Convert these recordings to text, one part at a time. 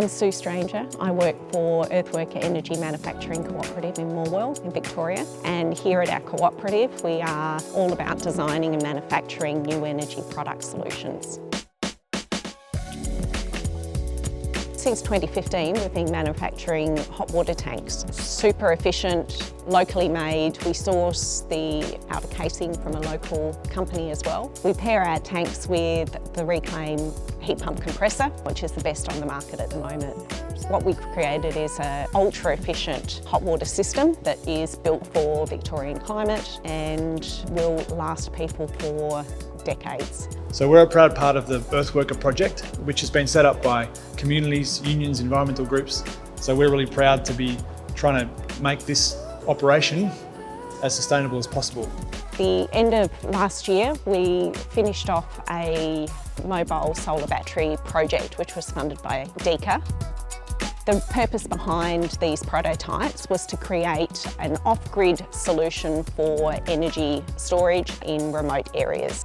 I'm Sue Stranger. I work for Earthworker Energy Manufacturing Cooperative in Morwell in Victoria, and here at our cooperative we are all about designing and manufacturing new energy product solutions. Since 2015 we've been manufacturing hot water tanks. Super efficient, locally made. We source the outer casing from a local company as well. We pair our tanks with the Reclaim heat pump compressor, which is the best on the market at the moment. What we've created is an ultra efficient hot water system that is built for Victorian climate and will last people for decades. So we're a proud part of the Earthworker project, which has been set up by communities, unions, environmental groups. So we're really proud to be trying to make this operation as sustainable as possible. The end of last year, we finished off a mobile solar battery project, which was funded by DECA. The purpose behind these prototypes was to create an off-grid solution for energy storage in remote areas.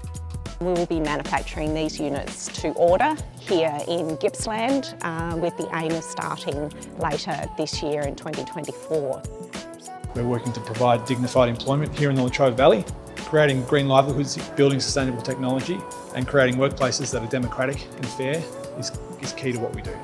We will be manufacturing these units to order here in Gippsland with the aim of starting later this year in 2024. We're working to provide dignified employment here in the Latrobe Valley, creating green livelihoods, building sustainable technology and creating workplaces that are democratic and fair is key to what we do.